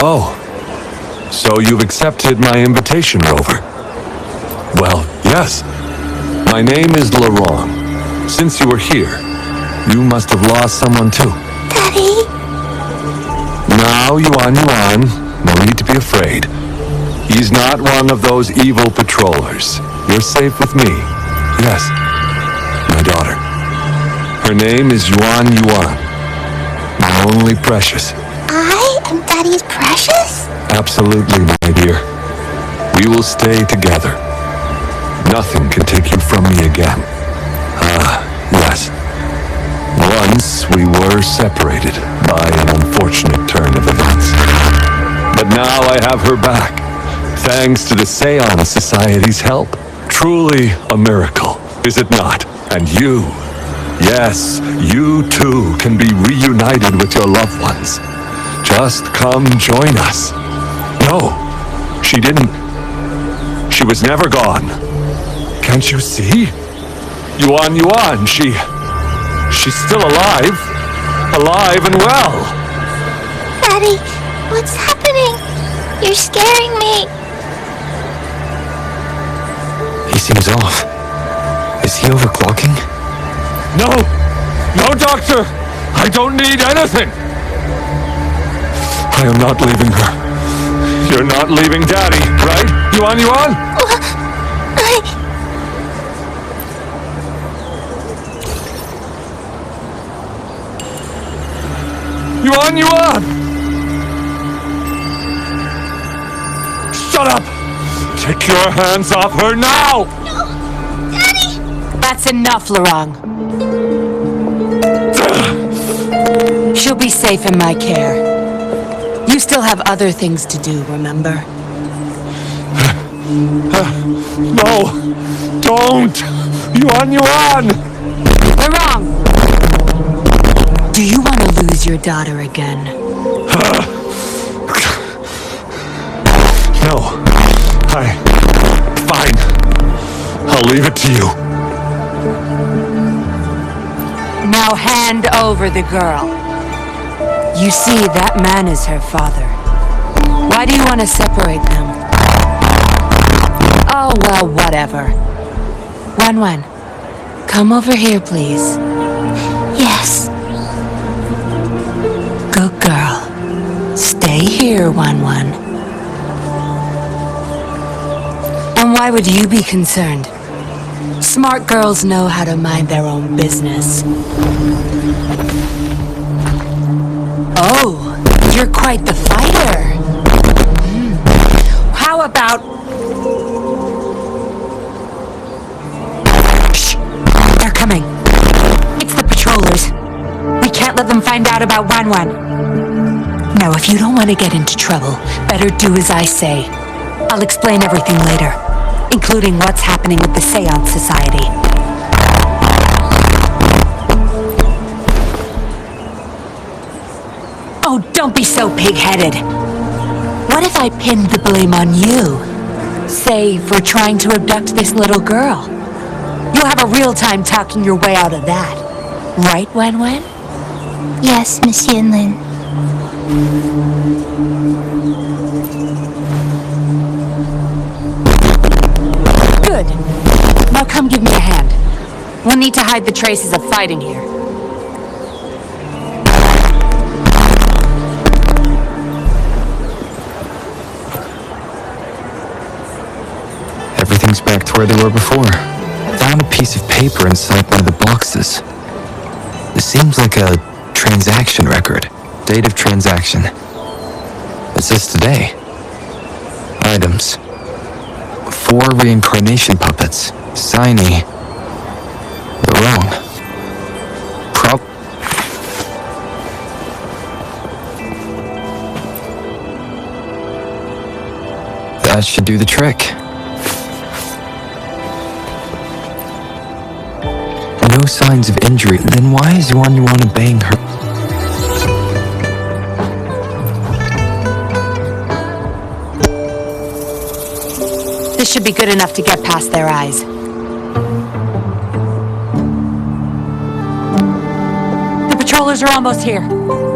Oh, so you've accepted my invitation, Rover. Well, yes. My name is Laurent. Since you were here, you must have lost someone too. Daddy? Now, Yuan, no need to be afraid. He's not one of those evil patrollers. You're safe with me. Yes, my daughter. Her name is Yuan. My only precious. I am Daddy's precious? Absolutely, my dear. We will stay together. Nothing can take you from me again. Yes. Once we were separated by an unfortunate turn of events. But now I have her back, thanks to the Seance Society's help. Truly a miracle, is it not? And you, yes, you too can be reunited with your loved ones. Just come join us. No, she didn't. She was never gone. Can't you see? Yuan, she's still alive. Alive and well. Daddy, what's happening? You're scaring me. He seems off. Is he overclocking? No, doctor. I don't need anything. I am not leaving her. You're not leaving Daddy, right? Yuan? Yuan! Shut up! Take your hands off her now! No! Daddy! That's enough, Laurent. She'll be safe in my care. You still have other things to do, remember? No! Don't! Yuan! Laurent! Do you want to lose your daughter again? No. Fine. I'll leave it to you. Now hand over the girl. You see, that man is her father. Why do you want to separate them? Oh, well, whatever. Wan, come over here, please. Yes. Good girl. Stay here, Wan. And why would you be concerned? Smart girls know how to mind their own business. Oh, you're quite the fighter. How about... Shh! They're coming. It's the patrollers. We can't let them find out about Wan. Now, if you don't want to get into trouble, better do as I say. I'll explain everything later, including what's happening with the Seance Society. Oh, don't be so pig-headed. What if I pinned the blame on you? Say, for trying to abduct this little girl. You'll have a real time talking your way out of that. Right, Wan? Yes, Miss Yinlin. Good. Now come give me a hand. We'll need to hide the traces of fighting here. Everything's back to where they were before. I found a piece of paper inside one of the boxes. This seems like a transaction record. Date of transaction. It says today. Items. 4 reincarnation puppets. Signy. They're wrong. That should do the trick. No signs of injury. Then why is Yuan bang her? This should be good enough to get past their eyes. The patrollers are almost here.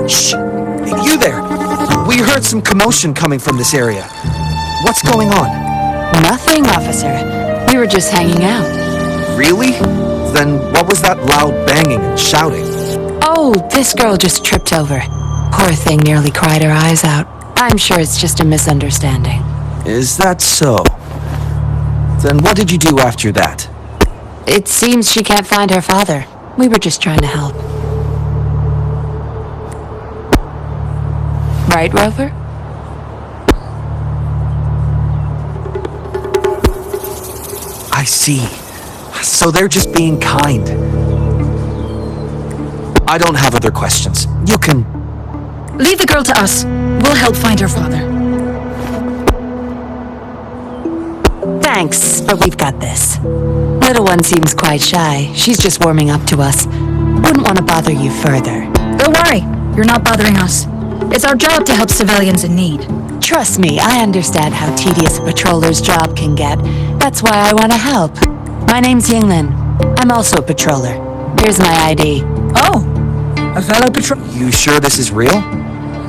Shh! You there! We We heard some commotion coming from this area. What's going on? Nothing, officer. We were just hanging out. Really? Then what was that loud banging and shouting? Oh, this girl just tripped over. Poor thing nearly cried her eyes out. I'm sure it's just a misunderstanding. Is that so? Then what did you do after that? It seems she can't find her father. We were just trying to help. Right, Rover? I see. So they're just being kind. I don't have other questions. You can... Leave the girl to us. We'll help find her father. Thanks, but we've got this. Little one seems quite shy. She's just warming up to us. Wouldn't want to bother you further. Don't worry. You're not bothering us. It's our job to help civilians in need. Trust me, I understand how tedious a patroller's job can get. That's why I want to help. My name's Yinglin. I'm also a patroller. Here's my ID. Oh, a fellow patrol... You sure this is real?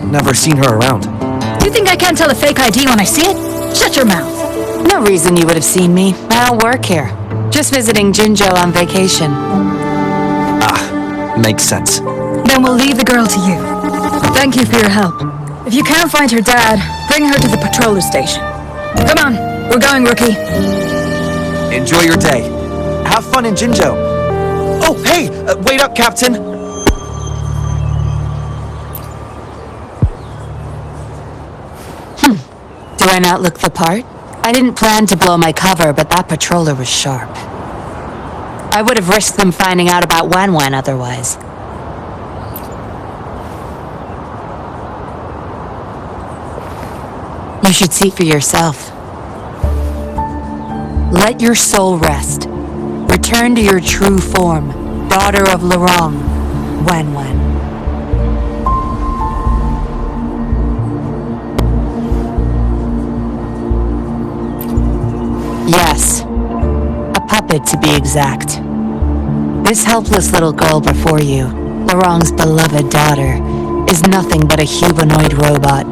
Never seen her around. You think I can't tell a fake ID when I see it? Shut your mouth. No reason you would have seen me. I don't work here. Just visiting Jinjo on vacation. Ah, makes sense. Then we'll leave the girl to you. Thank you for your help. If you can't find her dad, bring her to the patroller station. Come on, we're going, rookie. Enjoy your day. Have fun in Jinjo. Oh, hey! Wait up, Captain! Do I not look the part? I didn't plan to blow my cover, but that patroller was sharp. I would have risked them finding out about Wan otherwise. You should see for yourself. Let your soul rest. Return to your true form, daughter of Lorong, Wan. Yes, a puppet to be exact. This helpless little girl before you, Lorong's beloved daughter, is nothing but a humanoid robot.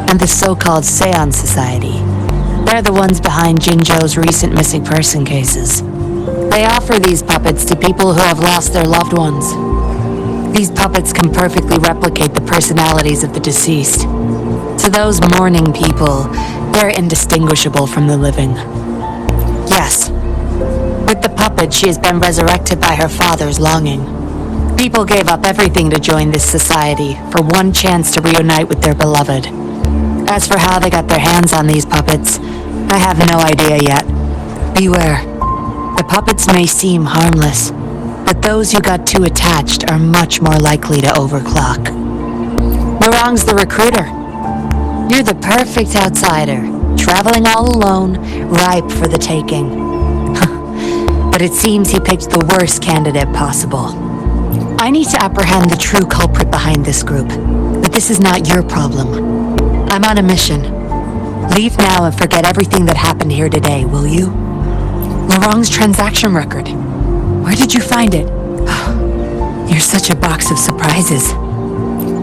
And the so-called Seance Society. They're the ones behind Jinjo's recent missing person cases. They offer these puppets to people who have lost their loved ones. These puppets can perfectly replicate the personalities of the deceased. To those mourning people, they're indistinguishable from the living. Yes, with the puppet, she has been resurrected by her father's longing. People gave up everything to join this society for one chance to reunite with their beloved. As for how they got their hands on these puppets, I have no idea yet. Beware. The puppets may seem harmless, but those who got too attached are much more likely to overclock. Lorong's the recruiter. You're the perfect outsider, traveling all alone, ripe for the taking. But it seems he picked the worst candidate possible. I need to apprehend the true culprit behind this group, but this is not your problem. I'm on a mission. Leave now and forget everything that happened here today, will you? Lorong's transaction record. Where did you find it? You're such a box of surprises.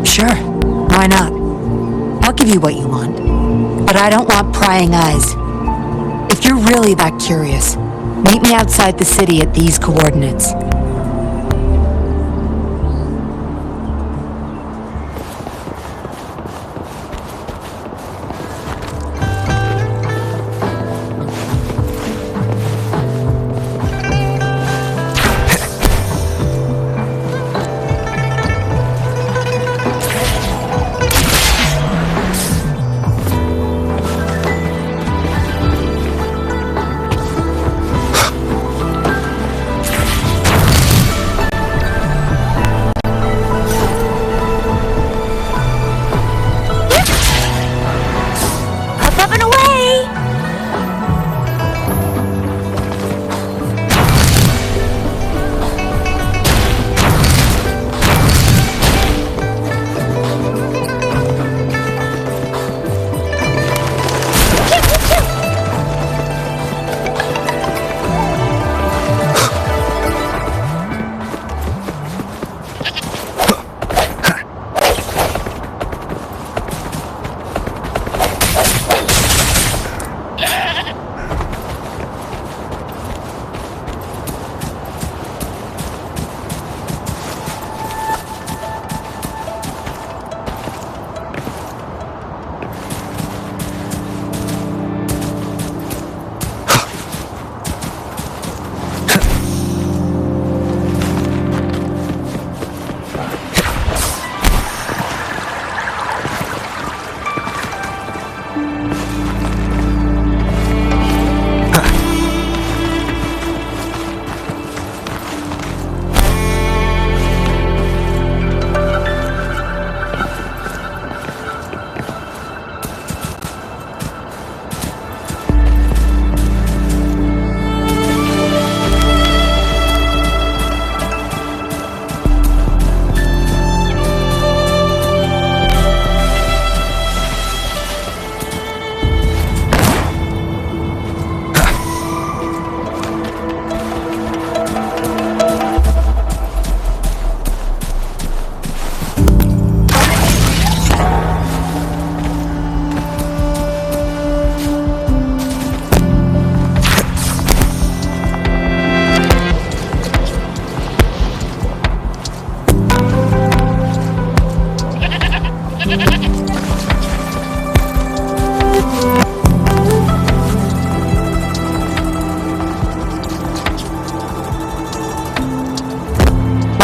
Sure, why not? I'll give you what you want. But I don't want prying eyes. If you're really that curious, meet me outside the city at these coordinates.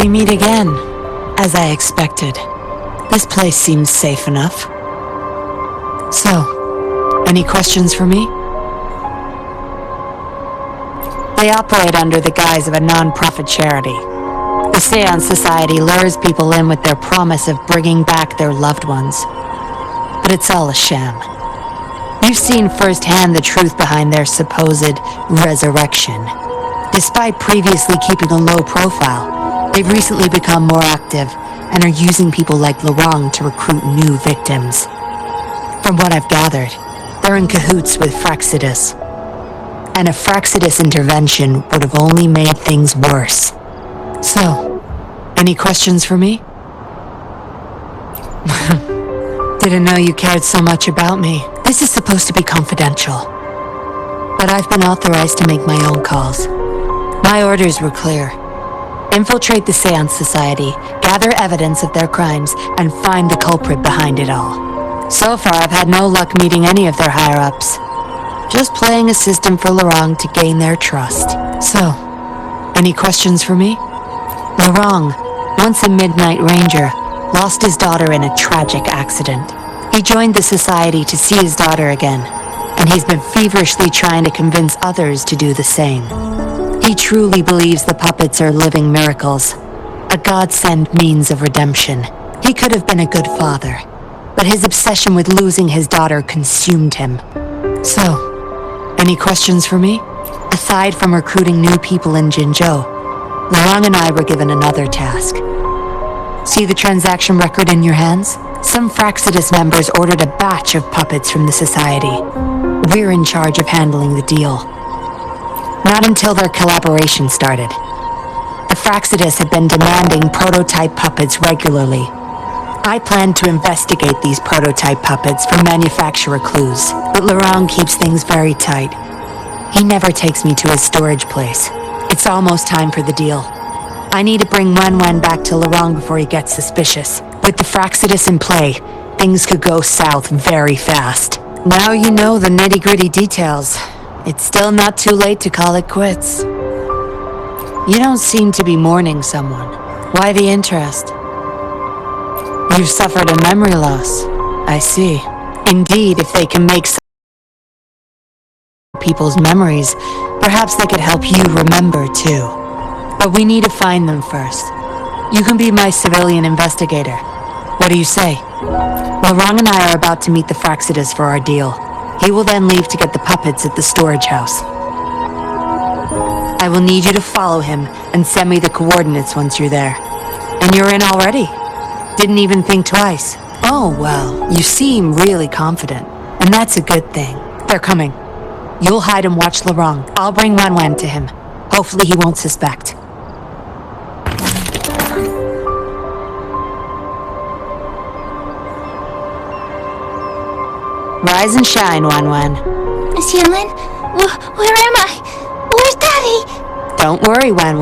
We meet again, as I expected. This place seems safe enough. So, any questions for me? They operate under the guise of a non-profit charity. The Seance Society lures people in with their promise of bringing back their loved ones. But it's all a sham. You've seen firsthand the truth behind their supposed resurrection. Despite previously keeping a low profile, they've recently become more active and are using people like Lorang to recruit new victims. From what I've gathered, they're in cahoots with Fraxidus. And a Fraxidus intervention would have only made things worse. So, any questions for me? Didn't know you cared so much about me. This is supposed to be confidential. But I've been authorized to make my own calls. My orders were clear. Infiltrate the Seance Society, gather evidence of their crimes, and find the culprit behind it all. So far, I've had no luck meeting any of their higher-ups. Just playing a system for Lorang to gain their trust. So, any questions for me? Lorang, once a Midnight Ranger, lost his daughter in a tragic accident. He joined the Society to see his daughter again, and he's been feverishly trying to convince others to do the same. He truly believes the puppets are living miracles, a godsend means of redemption. He could have been a good father, but his obsession with losing his daughter consumed him. So, any questions for me? Aside from recruiting new people in Jinzhou, Lorang and I were given another task. See the transaction record in your hands? Some Fraxidus members ordered a batch of puppets from the Society. We're in charge of handling the deal. Not until their collaboration started. The Fraxidus had been demanding prototype puppets regularly. I plan to investigate these prototype puppets for manufacturer clues, but Lorang keeps things very tight. He never takes me to his storage place. It's almost time for the deal. I need to bring Wen back to Lorang before he gets suspicious. With the Fraxidus in play, things could go south very fast. Now you know the nitty-gritty details. It's still not too late to call it quits. You don't seem to be mourning someone. Why the interest? You've suffered a memory loss. I see. Indeed, if they can make people's memories, perhaps they could help you remember too. But we need to find them first. You can be my civilian investigator. What do you say? Lorang and I are about to meet the Fraxidus for our deal. He will then leave to get the puppets at the storage house. I will need you to follow him and send me the coordinates once you're there. And you're in already. Didn't even think twice. Oh, well, you seem really confident. And that's a good thing. They're coming. You'll hide and watch Lorang. I'll bring Wen to him. Hopefully he won't suspect. Rise and shine, Wen. Miss Yunlin, where am I? Where's Daddy? Don't worry, Wen.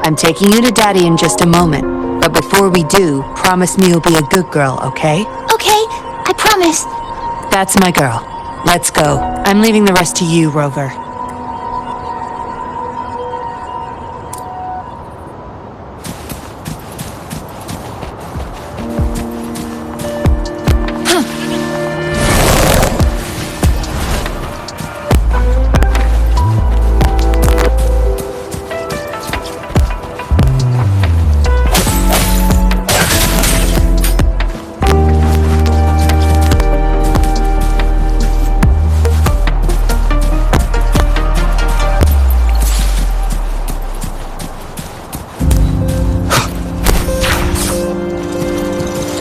I'm taking you to Daddy in just a moment. But before we do, promise me you'll be a good girl, okay? Okay, I promise. That's my girl. Let's go. I'm leaving the rest to you, Rover.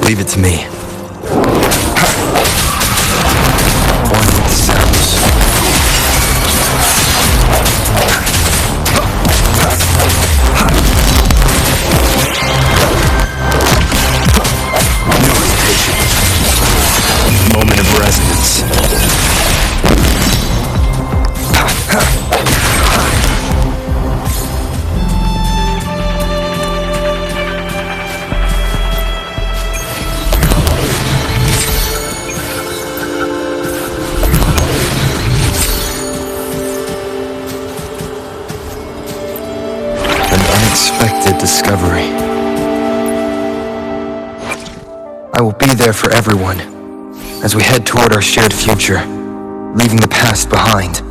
Leave it to me. One with the sounds. No hesitation. Moment of resonance. Unexpected discovery. I will be there for everyone as we head toward our shared future, leaving the past behind.